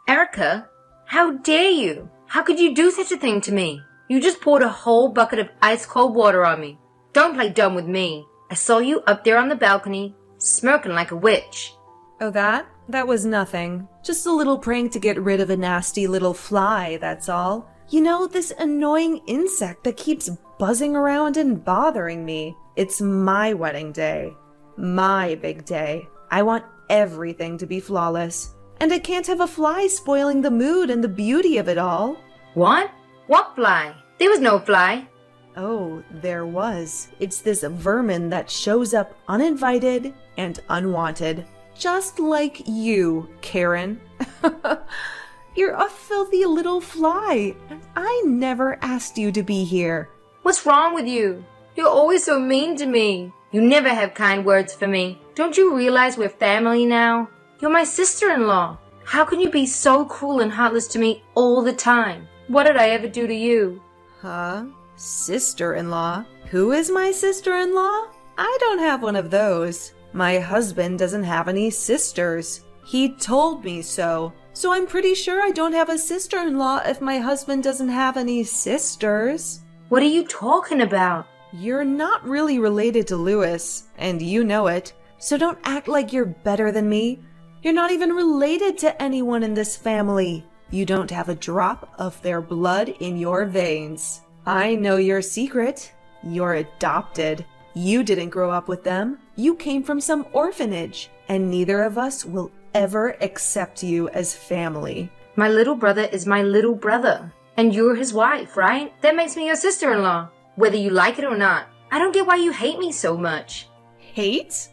Erica, how dare you? How could you do such a thing to me? You just poured a whole bucket of ice-cold water on me. Don't play dumb with me. I saw you up there on the balcony, smirking like a witch. Oh, that? That was nothing. Just a little prank to get rid of a nasty little fly, that's all. You know, this annoying insect that keeps buzzing around and bothering me. It's my wedding day. My big day. I want everything to be flawless. And I can't have a fly spoiling the mood and the beauty of it all. What? What fly? There was no fly. Oh, there was. It's this vermin that shows up uninvited and unwanted. Just like you, Karen. You're a filthy little fly, and I never asked you to be here. What's wrong with you? You're always so mean to me. You never have kind words for me. Don't you realize we're family now? You're my sister-in-law. How can you be so cruel and heartless to me all the time? What did I ever do to you? Huh? Sister-in-law? Who is my sister-in-law? I don't have one of those. My husband doesn't have any sisters. He told me so. So I'm pretty sure I don't have a sister-in-law if my husband doesn't have any sisters. What are you talking about? You're not really related to Louis, and you know it. So don't act like you're better than me. You're not even related to anyone in this family. You don't have a drop of their blood in your veins. I know your secret. You're adopted. You didn't grow up with them. You came from some orphanage, and neither of us will ever accept you as family. My little brother is my little brother, and you're his wife, right? That makes me your sister-in-law, whether you like it or not. I don't get why you hate me so much. Hate?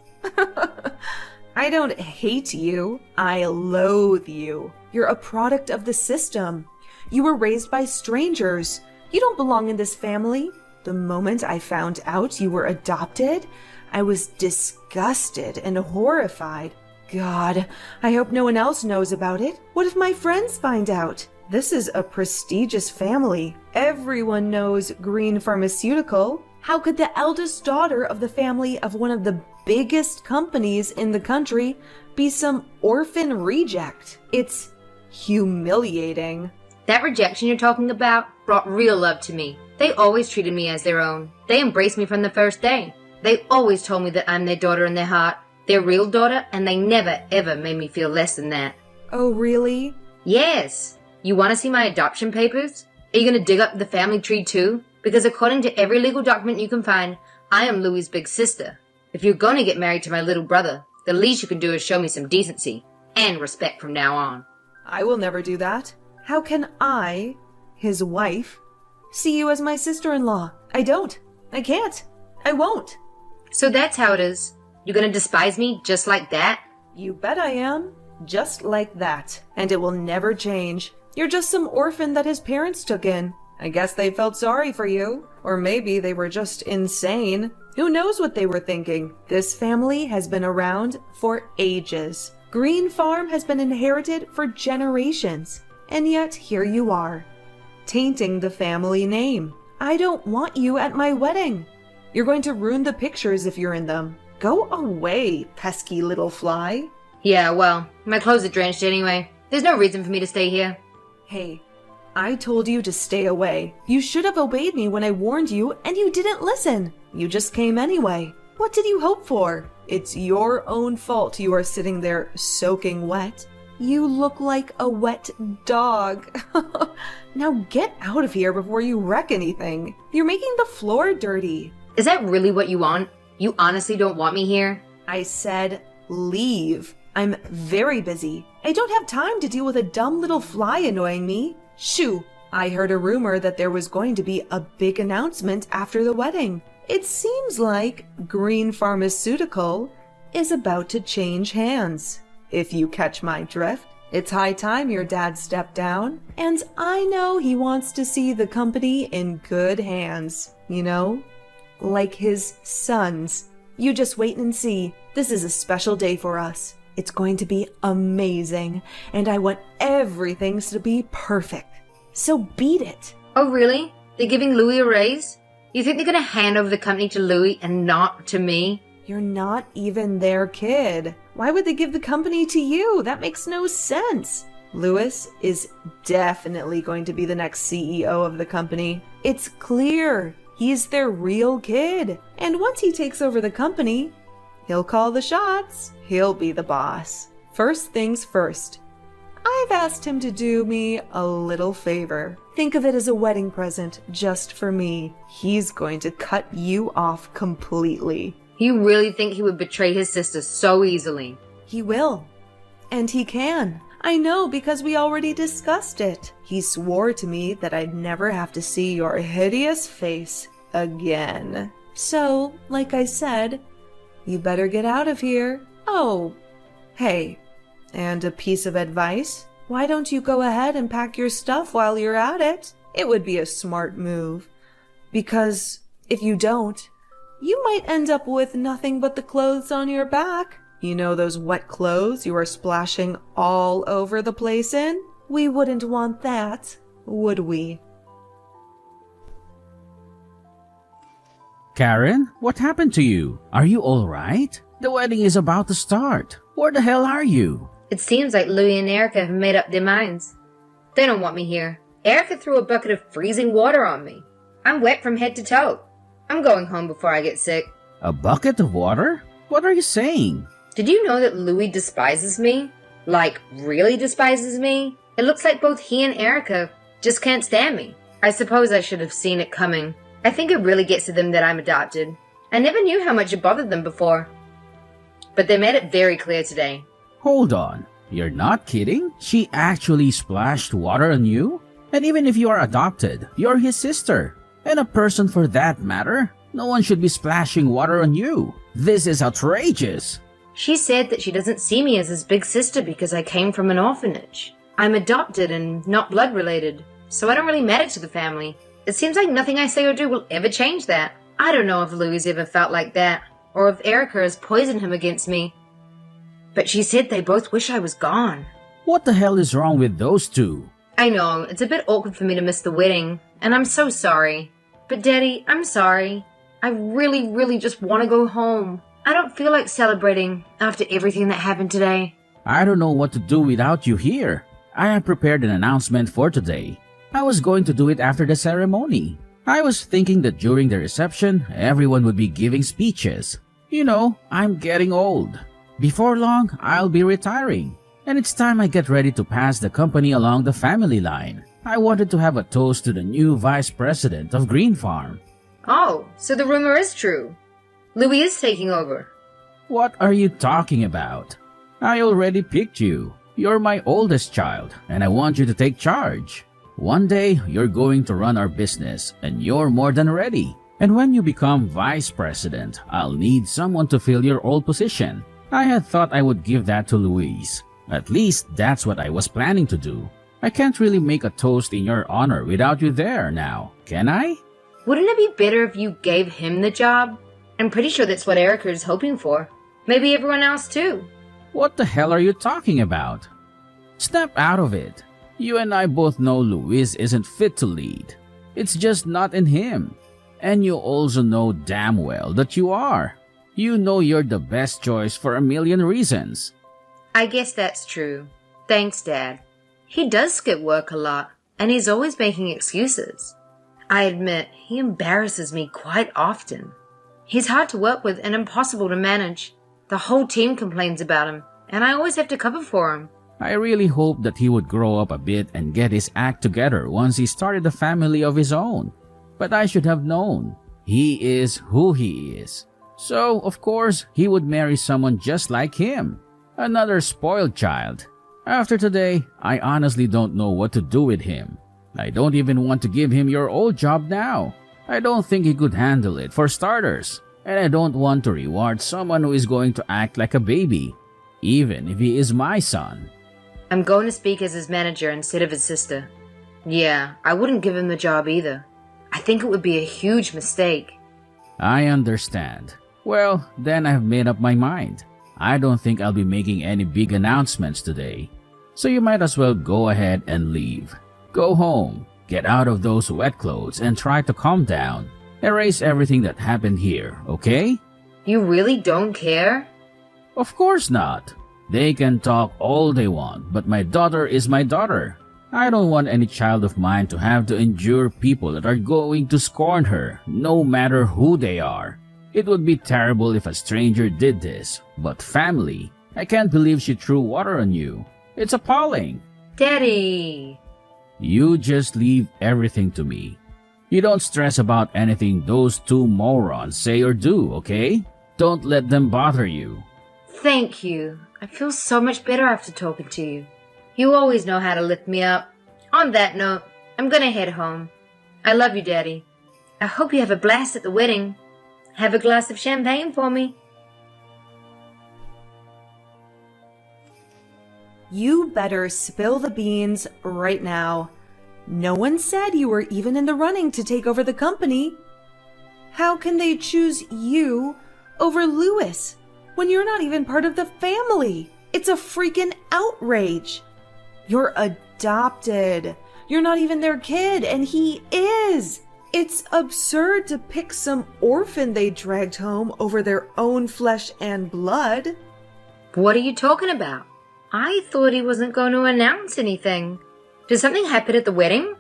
I don't hate you. I loathe you. You're a product of the system. You were raised by strangers. You don't belong in this family. The moment I found out you were adopted, I was disgusted and horrified. God, I hope no one else knows about it. What if my friends find out? This is a prestigious family. Everyone knows Green Pharmaceutical. How could the eldest daughter of the family of one of the biggest companies in the country be some orphan reject? It's humiliating. That rejection you're talking about brought real love to me. They always treated me as their own. They embraced me from the first day. They always told me that I'm their daughter in their heart, their real daughter, and they never ever made me feel less than that. Oh, really? Yes. You want to see my adoption papers? Are you going to dig up the family tree too? Because according to every legal document you can find, I am Louis' big sister. If you're going to get married to my little brother, the least you can do is show me some decency and respect from now on. I will never do that. How can I, his wife, see you as my sister-in-law? I don't. I can't. I won't. So that's how it is. You're going to despise me just like that? You bet I am. Just like that. And it will never change. You're just some orphan that his parents took in. I guess they felt sorry for you. Or maybe they were just insane. Who knows what they were thinking? This family has been around for ages. Green Farm has been inherited for generations. And yet here you are, tainting the family name. I don't want you at my wedding. You're going to ruin the pictures if you're in them. Go away, pesky little fly. Yeah, well, my clothes are drenched anyway. There's no reason for me to stay here. Hey, I told you to stay away. You should have obeyed me when I warned you, and you didn't listen. You just came anyway. What did you hope for? It's your own fault you are sitting there soaking wet. You look like a wet dog. Now get out of here before you wreck anything. You're making the floor dirty. Is that really what you want? You honestly don't want me here? I said leave. I'm very busy. I don't have time to deal with a dumb little fly annoying me. Shoo! I heard a rumor that there was going to be a big announcement after the wedding. It seems like Green Pharmaceutical is about to change hands. If you catch my drift, it's high time your dad stepped down, and I know he wants to see the company in good hands, you know? Like his sons. You just wait and see. This is a special day for us. It's going to be amazing, and I want everything to be perfect. So beat it. Oh, really? They're giving Louis a raise? You think they're going to hand over the company to Louis and not to me? You're not even their kid. Why would they give the company to you? That makes no sense. Louis is definitely going to be the next CEO of the company. It's clear he's their real kid. And once he takes over the company, he'll call the shots. He'll be the boss. First things first. I've asked him to do me a little favor. Think of it as a wedding present just for me. He's going to cut you off completely. You really think he would betray his sister so easily? He will. And he can. I know because we already discussed it. He swore to me that I'd never have to see your hideous face again. So, like I said, you better get out of here. Oh, hey, and a piece of advice? Why don't you go ahead and pack your stuff while you're at it? It would be a smart move. Because if you don't, you might end up with nothing but the clothes on your back. You know those wet clothes you are splashing all over the place in? We wouldn't want that, would we? Karen, what happened to you? Are you all right? The wedding is about to start. Where the hell are you? It seems like Louis and Erica have made up their minds. They don't want me here. Erica threw a bucket of freezing water on me. I'm wet from head to toe. I'm going home before I get sick. A bucket of water? What are you saying? Did you know that Louis despises me? Like, really despises me? It looks like both he and Erica just can't stand me. I suppose I should have seen it coming. I think it really gets to them that I'm adopted. I never knew how much it bothered them before. But they made it very clear today. Hold on. You're not kidding? She actually splashed water on you? And even if you are adopted, you're his sister. And a person for that matter. No one should be splashing water on you. This is outrageous. She said that she doesn't see me as his big sister because I came from an orphanage. I'm adopted and not blood related, so I don't really matter to the family. It seems like nothing I say or do will ever change that. I don't know if Louis ever felt like that, or if Erica has poisoned him against me. But she said they both wish I was gone. What the hell is wrong with those two? I know, it's a bit awkward for me to miss the wedding, and I'm so sorry. But Daddy, I'm sorry. I really just want to go home. I don't feel like celebrating after everything that happened today. I don't know what to do without you here. I have prepared an announcement for today. I was going to do it after the ceremony. I was thinking that during the reception, everyone would be giving speeches. You know, I'm getting old. Before long, I'll be retiring. And it's time I get ready to pass the company along the family line. I wanted to have a toast to the new vice president of Green Farm. Oh, so the rumor is true. Louis is taking over. What are you talking about? I already picked you. You're my oldest child, and I want you to take charge. One day, you're going to run our business, and you're more than ready. And when you become vice president, I'll need someone to fill your old position. I had thought I would give that to Louise. At least, that's what I was planning to do. I can't really make a toast in your honor without you there now, can I? Wouldn't it be better if you gave him the job? I'm pretty sure that's what Erica is hoping for. Maybe everyone else too. What the hell are you talking about? Snap out of it. You and I both know Louis isn't fit to lead. It's just not in him. And you also know damn well that you are. You know you're the best choice for a million reasons. I guess that's true. Thanks, Dad. He does skip work a lot, and he's always making excuses. I admit, he embarrasses me quite often. He's hard to work with and impossible to manage. The whole team complains about him, and I always have to cover for him. I really hoped that he would grow up a bit and get his act together once he started a family of his own. But I should have known. He is who he is. So, of course, he would marry someone just like him. Another spoiled child. After today, I honestly don't know what to do with him. I don't even want to give him your old job now. I don't think he could handle it for starters. And I don't want to reward someone who is going to act like a baby, even if he is my son. I'm going to speak as his manager instead of his sister. Yeah, I wouldn't give him the job either. I think it would be a huge mistake. I understand. Well, then I've made up my mind. I don't think I'll be making any big announcements today. So you might as well go ahead and leave. Go home, get out of those wet clothes, and try to calm down. Erase everything that happened here, okay? You really don't care? Of course not. They can talk all they want, but my daughter is my daughter. I don't want any child of mine to have to endure people that are going to scorn her, no matter who they are. It would be terrible if a stranger did this, but family, I can't believe she threw water on you. It's appalling. Daddy! You just leave everything to me. You don't stress about anything those two morons say or do, okay? Don't let them bother you. Thank you. I feel so much better after talking to you. You always know how to lift me up. On that note, I'm gonna head home. I love you, Daddy. I hope you have a blast at the wedding. Have a glass of champagne for me. You better spill the beans right now. No one said you were even in the running to take over the company. How can they choose you over Louis when you're not even part of the family? It's a freaking outrage. You're adopted. You're not even their kid, and he is. It's absurd to pick some orphan they dragged home over their own flesh and blood. What are you talking about? I thought he wasn't going to announce anything. Did something happen at the wedding?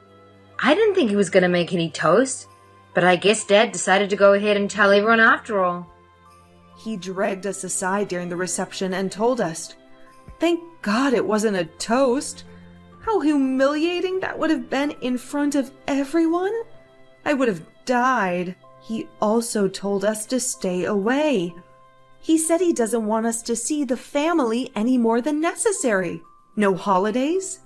I didn't think he was going to make any toast, but I guess Dad decided to go ahead and tell everyone after all. He dragged us aside during the reception and told us. Thank God it wasn't a toast. How humiliating that would have been in front of everyone. I would have died. He also told us to stay away. He said he doesn't want us to see the family any more than necessary. No holidays,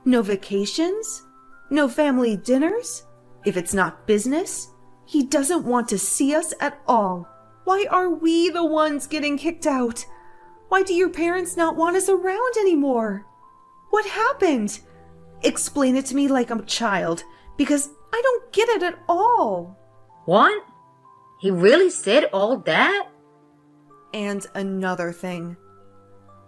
no vacations, no family dinners. If it's not business, he doesn't want to see us at all. Why are we the ones getting kicked out? Why do your parents not want us around anymore? What happened? Explain it to me like I'm a child, because I don't get it at all. What? He really said all that? And another thing.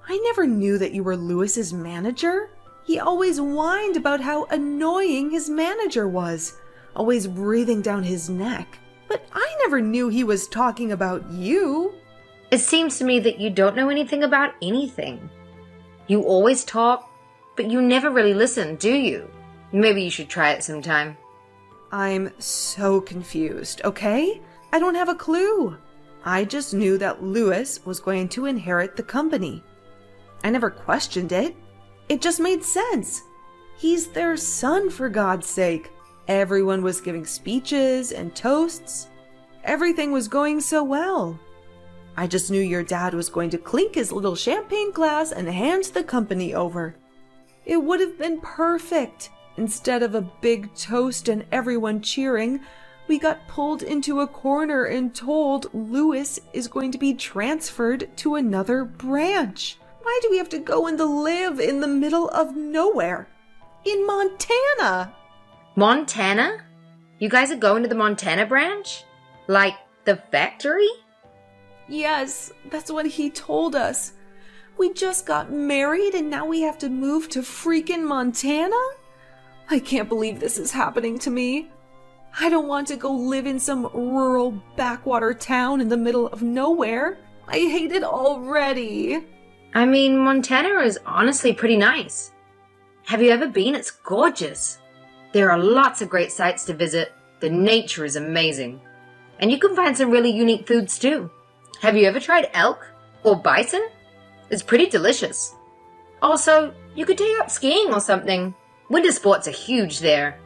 I never knew that you were Louis's manager. He always whined about how annoying his manager was, always breathing down his neck. But I never knew he was talking about you. It seems to me that you don't know anything about anything. You always talk, but you never really listen, do you? Maybe you should try it sometime. I'm so confused, okay? I don't have a clue. I just knew that Louis was going to inherit the company. I never questioned it. It just made sense. He's their son, for God's sake. Everyone was giving speeches and toasts. Everything was going so well. I just knew your dad was going to clink his little champagne glass and hand the company over. It would have been perfect. Instead of a big toast and everyone cheering, we got pulled into a corner and told Louis is going to be transferred to another branch. Why do we have to go and live in the middle of nowhere? In Montana! Montana? You guys are going to the Montana branch? Like the factory? Yes, that's what he told us. We just got married and now we have to move to freaking Montana? I can't believe this is happening to me. I don't want to go live in some rural backwater town in the middle of nowhere. I hate it already. I mean, Montana is honestly pretty nice. Have you ever been? It's gorgeous. There are lots of great sites to visit. The nature is amazing. And you can find some really unique foods too. Have you ever tried elk or bison? It's pretty delicious. Also, you could take up skiing or something. Winter sports are huge there.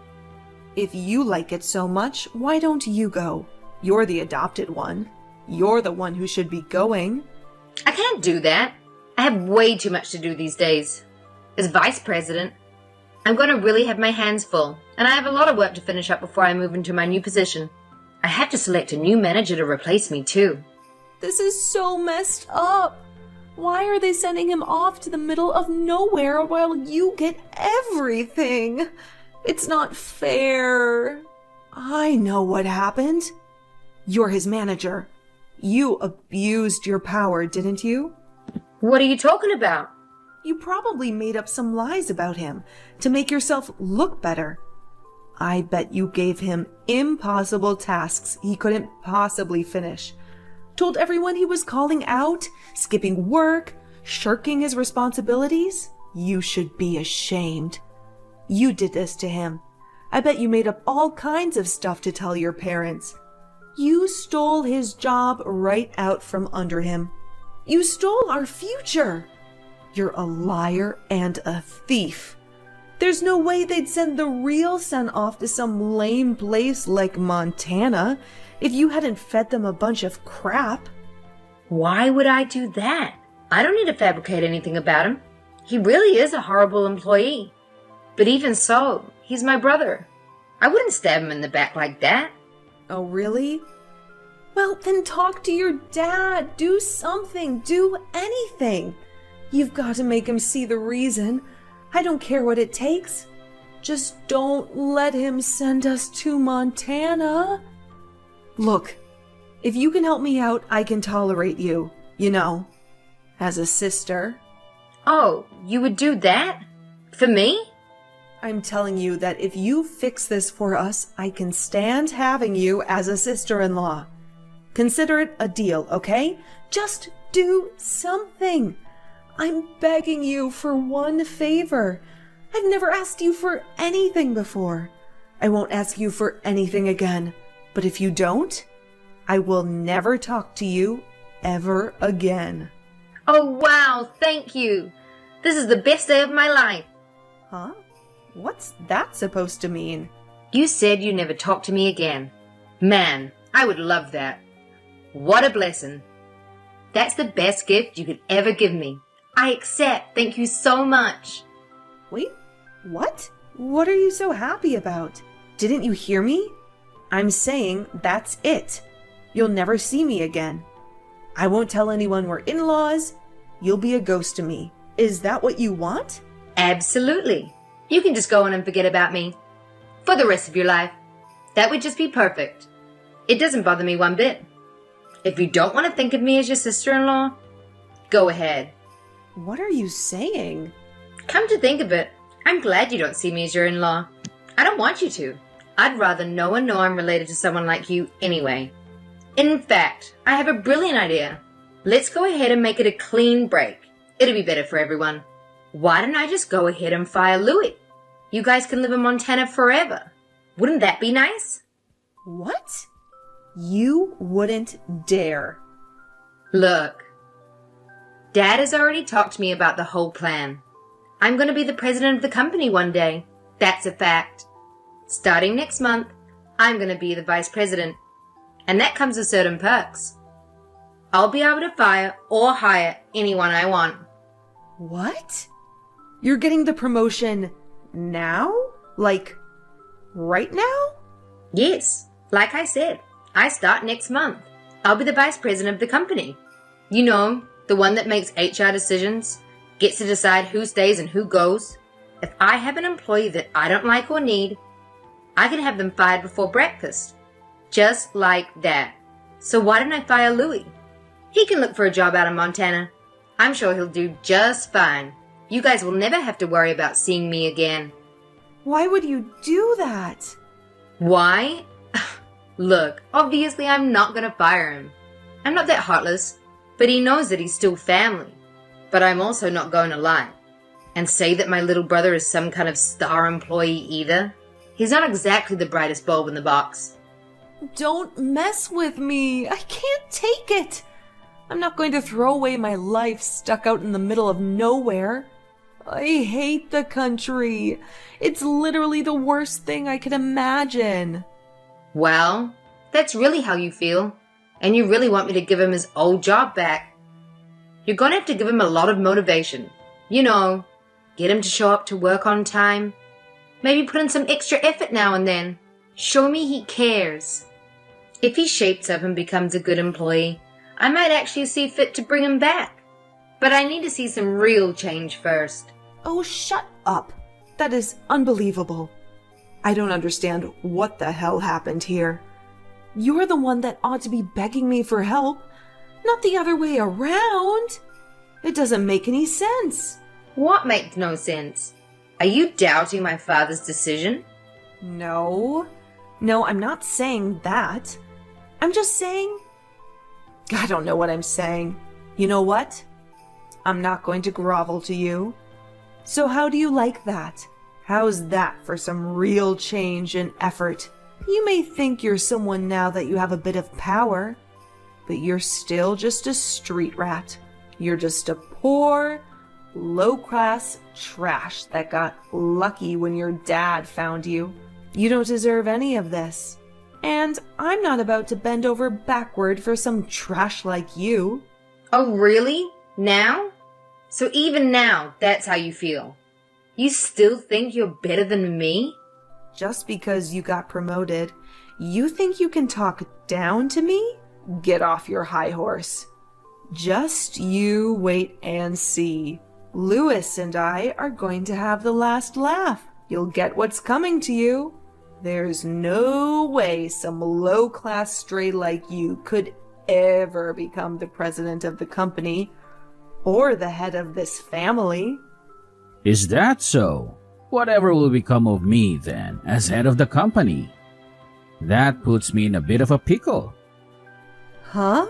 If you like it so much, why don't you go? You're the adopted one. You're the one who should be going. I can't do that. I have way too much to do these days. As vice president, I'm going to really have my hands full, and I have a lot of work to finish up before I move into my new position. I have to select a new manager to replace me too. This is so messed up. Why are they sending him off to the middle of nowhere while you get everything? It's not fair. I know what happened. You're his manager. You abused your power, didn't you? What are you talking about? You probably made up some lies about him to make yourself look better. I bet you gave him impossible tasks he couldn't possibly finish. Told everyone he was calling out, skipping work, shirking his responsibilities? You should be ashamed. You did this to him. I bet you made up all kinds of stuff to tell your parents. You stole his job right out from under him. You stole our future. You're a liar and a thief. There's no way they'd send the real son off to some lame place like Montana if you hadn't fed them a bunch of crap. Why would I do that? I don't need to fabricate anything about him. He really is a horrible employee. But even so, he's my brother. I wouldn't stab him in the back like that. Oh, really? Well, then talk to your dad. Do something. Do anything. You've got to make him see the reason. I don't care what it takes. Just don't let him send us to Montana. Look, if you can help me out, I can tolerate you, you know, as a sister. Oh, you would do that? For me? I'm telling you that if you fix this for us, I can stand having you as a sister-in-law. Consider it a deal, okay? Just do something. I'm begging you for one favor. I've never asked you for anything before. I won't ask you for anything again. But if you don't, I will never talk to you ever again. Oh, wow, thank you. This is the best day of my life. Huh? What's that supposed to mean? You said you never talk to me again. Man, I would love that. What a blessing. That's the best gift you could ever give me. I accept. Thank you so much. Wait, what? What are you so happy about? Didn't you hear me? I'm saying that's it. You'll never see me again. I won't tell anyone we're in-laws. You'll be a ghost to me. Is that what you want? Absolutely. You can just go on and forget about me. For the rest of your life. That would just be perfect. It doesn't bother me one bit. If you don't want to think of me as your sister-in-law, go ahead. What are you saying? Come to think of it, I'm glad you don't see me as your in-law. I don't want you to. I'd rather no one know I'm related to someone like you anyway. In fact, I have a brilliant idea. Let's go ahead and make it a clean break. It'll be better for everyone. Why don't I just go ahead and fire Louis? You guys can live in Montana forever. Wouldn't that be nice? What? You wouldn't dare. Look, Dad has already talked to me about the whole plan. I'm going to be the president of the company one day. That's a fact. Starting next month, I'm going to be the vice president. And that comes with certain perks. I'll be able to fire or hire anyone I want. What? You're getting the promotion now? Like, right now? Yes, like I said, I start next month. I'll be the vice president of the company. You know, the one that makes HR decisions, gets to decide who stays and who goes. If I have an employee that I don't like or need, I can have them fired before breakfast. Just like that. So why don't I fire Louis? He can look for a job out in Montana. I'm sure he'll do just fine. You guys will never have to worry about seeing me again. Why would you do that? Why? Look, obviously I'm not gonna fire him. I'm not that heartless, but he knows that he's still family. But I'm also not going to lie and say that my little brother is some kind of star employee either. He's not exactly the brightest bulb in the box. Don't mess with me. I can't take it. I'm not going to throw away my life stuck out in the middle of nowhere. I hate the country. It's literally the worst thing I could imagine. Well, that's really how you feel. And you really want me to give him his old job back. You're going to have to give him a lot of motivation. You know, get him to show up to work on time. Maybe put in some extra effort now and then. Show me he cares. If he shapes up and becomes a good employee, I might actually see fit to bring him back. But I need to see some real change first. Oh, shut up. That is unbelievable. I don't understand what the hell happened here. You're the one that ought to be begging me for help, not the other way around. It doesn't make any sense. What makes no sense? Are you doubting my father's decision? No, I'm not saying that. I'm just saying... I don't know what I'm saying. You know what? I'm not going to grovel to you. So how do you like that? How's that for some real change and effort? You may think you're someone now that you have a bit of power, but you're still just a street rat. You're just a poor, low-class trash that got lucky when your dad found you. You don't deserve any of this. And I'm not about to bend over backward for some trash like you. Oh, really? Now? So even now, that's how you feel? You still think you're better than me? Just because you got promoted, you think you can talk down to me? Get off your high horse. Just you wait and see. Lewis and I are going to have the last laugh. You'll get what's coming to you. There's no way some low-class stray like you could ever become the president of the company or the head of this family. Is that so? Whatever will become of me then, as head of the company? That puts me in a bit of a pickle. Huh?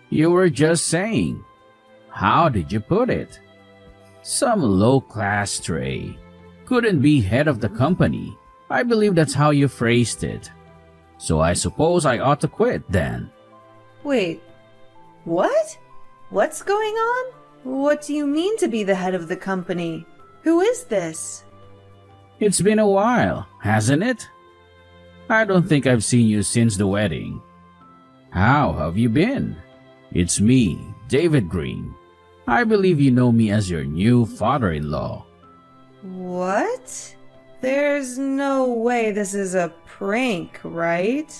You were just saying. How did you put it? Some low-class stray couldn't be head of the company. I believe that's how you phrased it. So I suppose I ought to quit then. Wait, what? What's going on? What do you mean to be the head of the company? Who is this? It's been a while, hasn't it? I don't think I've seen you since the wedding. How have you been? It's me, David Green. I believe you know me as your new father-in-law. What? There's no way this is a prank, right?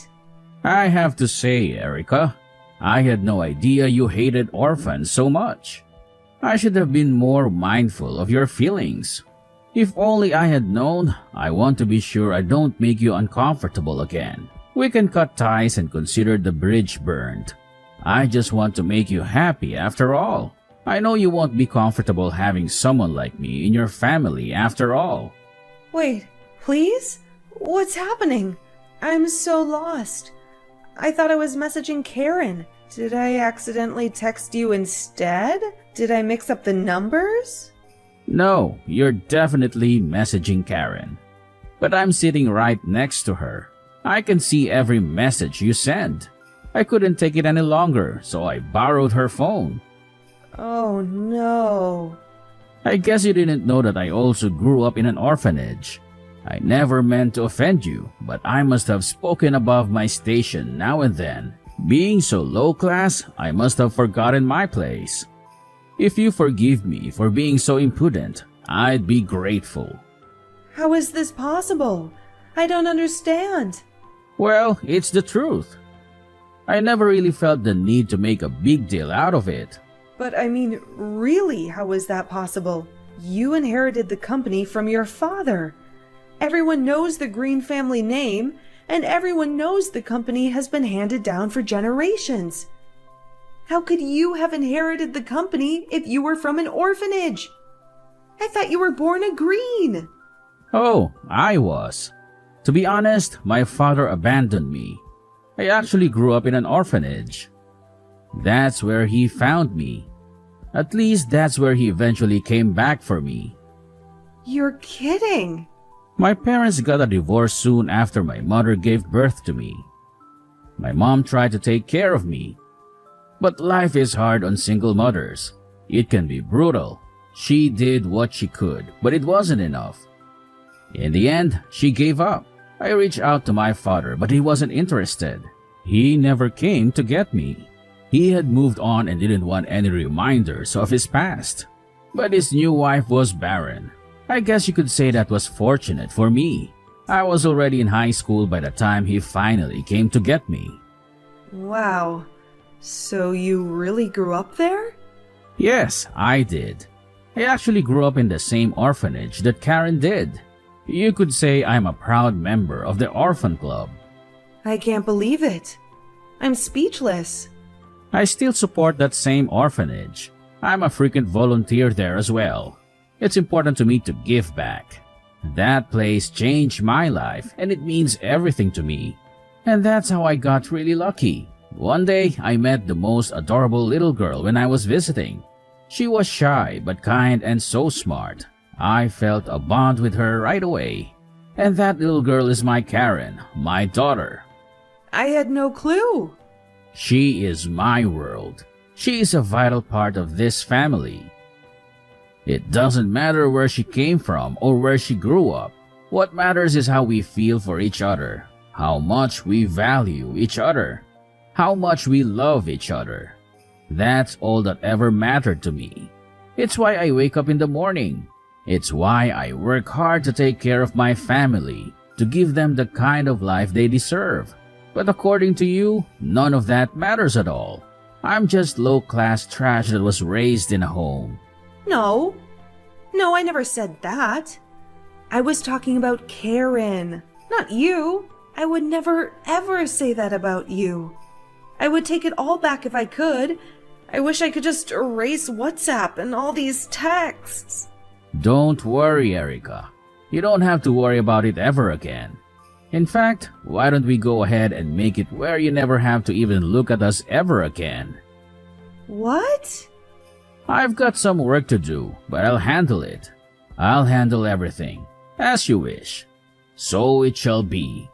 I have to say, Erica, I had no idea you hated orphans so much. I should have been more mindful of your feelings. If only I had known, I want to be sure I don't make you uncomfortable again. We can cut ties and consider the bridge burned. I just want to make you happy after all. I know you won't be comfortable having someone like me in your family after all. Wait, please? What's happening? I'm so lost. I thought I was messaging Karen. Did I accidentally text you instead? Did I mix up the numbers? No, you're definitely messaging Karen. But I'm sitting right next to her. I can see every message you send. I couldn't take it any longer, so I borrowed her phone. Oh no. I guess you didn't know that I also grew up in an orphanage. I never meant to offend you, but I must have spoken above my station now and then. Being so low class, I must have forgotten my place. If you forgive me for being so impudent, I'd be grateful. How is this possible? I don't understand. Well, it's the truth. I never really felt the need to make a big deal out of it. But I mean, really, how is that possible? You inherited the company from your father. Everyone knows the Green family name, and everyone knows the company has been handed down for generations. How could you have inherited the company if you were from an orphanage? I thought you were born a Green. Oh, I was. To be honest, my father abandoned me. I actually grew up in an orphanage. That's where he found me. At least that's where he eventually came back for me. You're kidding. My parents got a divorce soon after my mother gave birth to me. My mom tried to take care of me. But life is hard on single mothers. It can be brutal. She did what she could, but it wasn't enough. In the end, she gave up. I reached out to my father, but he wasn't interested. He never came to get me. He had moved on and didn't want any reminders of his past. But his new wife was barren. I guess you could say that was fortunate for me. I was already in high school by the time he finally came to get me. Wow. So you really grew up there? Yes, I did. I actually grew up in the same orphanage that Karen did. You could say I'm a proud member of the orphan club. I can't believe it. I'm speechless. I still support that same orphanage. I'm a frequent volunteer there as well. It's important to me to give back. That place changed my life and it means everything to me. And that's how I got really lucky. One day, I met the most adorable little girl when I was visiting. She was shy but kind and so smart. I felt a bond with her right away. And that little girl is my Karen, my daughter. I had no clue. She is my world. She is a vital part of this family. It doesn't matter where she came from or where she grew up. What matters is how we feel for each other, how much we value each other, how much we love each other. That's all that ever mattered to me. It's why I wake up in the morning. It's why I work hard to take care of my family, to give them the kind of life they deserve. But according to you, none of that matters at all. I'm just low-class trash that was raised in a home. No, I never said that. I was talking about Karen, not you. I would never, ever say that about you. I would take it all back if I could. I wish I could just erase WhatsApp and all these texts. Don't worry, Erica. You don't have to worry about it ever again. In fact, why don't we go ahead and make it where you never have to even look at us ever again? What? I've got some work to do, but I'll handle it. I'll handle everything, as you wish. So it shall be.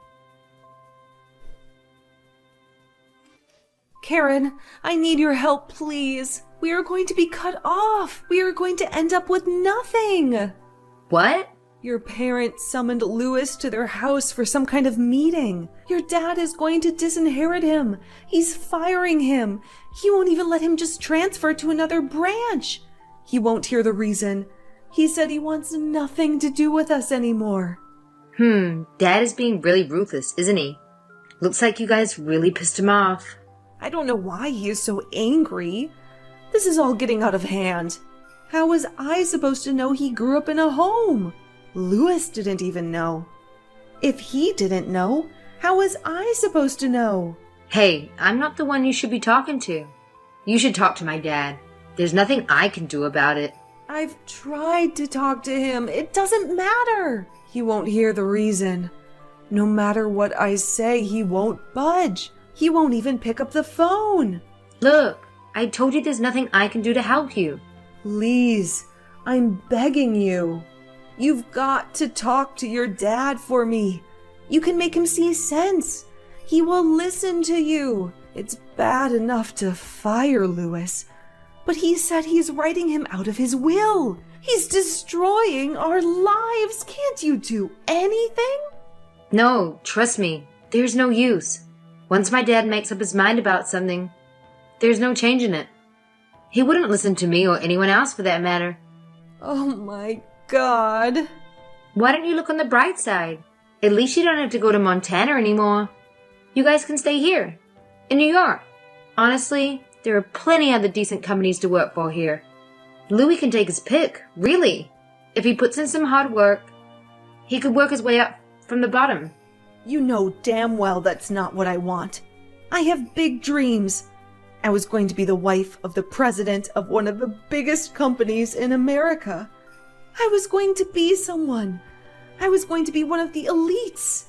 Karen, I need your help, please. We are going to be cut off. We are going to end up with nothing. What? Your parents summoned Louis to their house for some kind of meeting. Your dad is going to disinherit him. He's firing him. He won't even let him just transfer to another branch. He won't hear the reason. He said he wants nothing to do with us anymore. Dad is being really ruthless, isn't he? Looks like you guys really pissed him off. I don't know why he is so angry. This is all getting out of hand. How was I supposed to know he grew up in a home? Louis didn't even know. If he didn't know, how was I supposed to know? Hey, I'm not the one you should be talking to. You should talk to my dad. There's nothing I can do about it. I've tried to talk to him. It doesn't matter. He won't hear the reason. No matter what I say, he won't budge. He won't even pick up the phone. Look, I told you there's nothing I can do to help you. Please, I'm begging you. You've got to talk to your dad for me. You can make him see sense. He will listen to you. It's bad enough to fire Louis, but he said he's writing him out of his will. He's destroying our lives. Can't you do anything? No, trust me, there's no use. Once my dad makes up his mind about something, there's no changing it. He wouldn't listen to me or anyone else for that matter. Oh my God. Why don't you look on the bright side? At least you don't have to go to Montana anymore. You guys can stay here, in New York. Honestly, there are plenty other decent companies to work for here. Louis can take his pick, really. If he puts in some hard work, he could work his way up from the bottom. You know damn well that's not what I want. I have big dreams. I was going to be the wife of the president of one of the biggest companies in America. I was going to be someone. I was going to be one of the elites.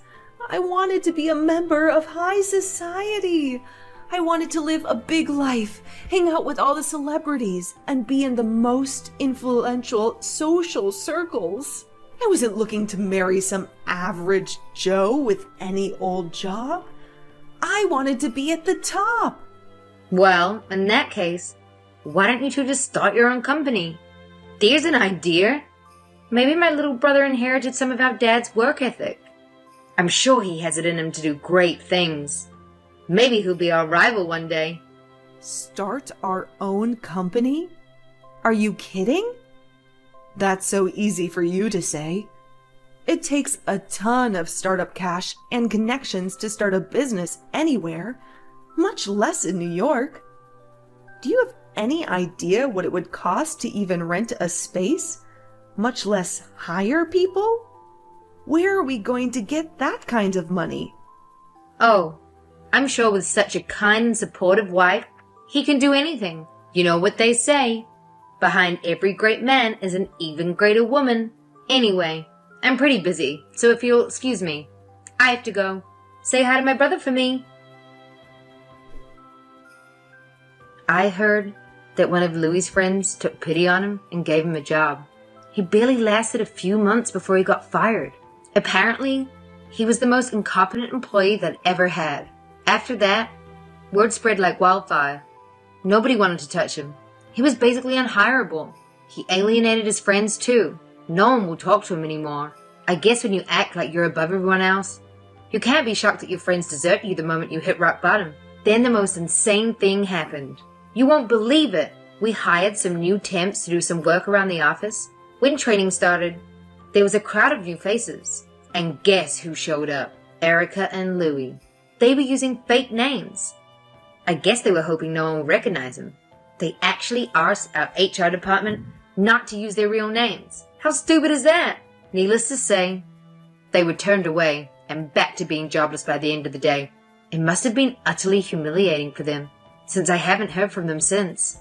I wanted to be a member of high society. I wanted to live a big life, hang out with all the celebrities, and be in the most influential social circles. I wasn't looking to marry some average Joe with any old job. I wanted to be at the top. Well, in that case, why don't you two just start your own company? There's an idea. Maybe my little brother inherited some of our dad's work ethic. I'm sure he has it in him to do great things. Maybe he'll be our rival one day. Start our own company? Are you kidding? That's so easy for you to say. It takes a ton of startup cash and connections to start a business anywhere, much less in New York. Do you have any idea what it would cost to even rent a space, much less hire people? Where are we going to get that kind of money? Oh, I'm sure with such a kind and supportive wife, he can do anything. You know what they say. Behind every great man is an even greater woman. Anyway, I'm pretty busy, so if you'll excuse me, I have to go. Say hi to my brother for me. I heard that one of Louie's friends took pity on him and gave him a job. He barely lasted a few months before he got fired. Apparently, he was the most incompetent employee that ever had. After that, word spread like wildfire. Nobody wanted to touch him. He was basically unhireable. He alienated his friends too. No one will talk to him anymore. I guess when you act like you're above everyone else, you can't be shocked that your friends desert you the moment you hit rock bottom. Then the most insane thing happened. You won't believe it. We hired some new temps to do some work around the office. When training started, there was a crowd of new faces. And guess who showed up? Erica and Louie. They were using fake names. I guess they were hoping no one would recognize them. They actually asked our HR department not to use their real names. How stupid is that? Needless to say, they were turned away and back to being jobless by the end of the day. It must have been utterly humiliating for them, since I haven't heard from them since.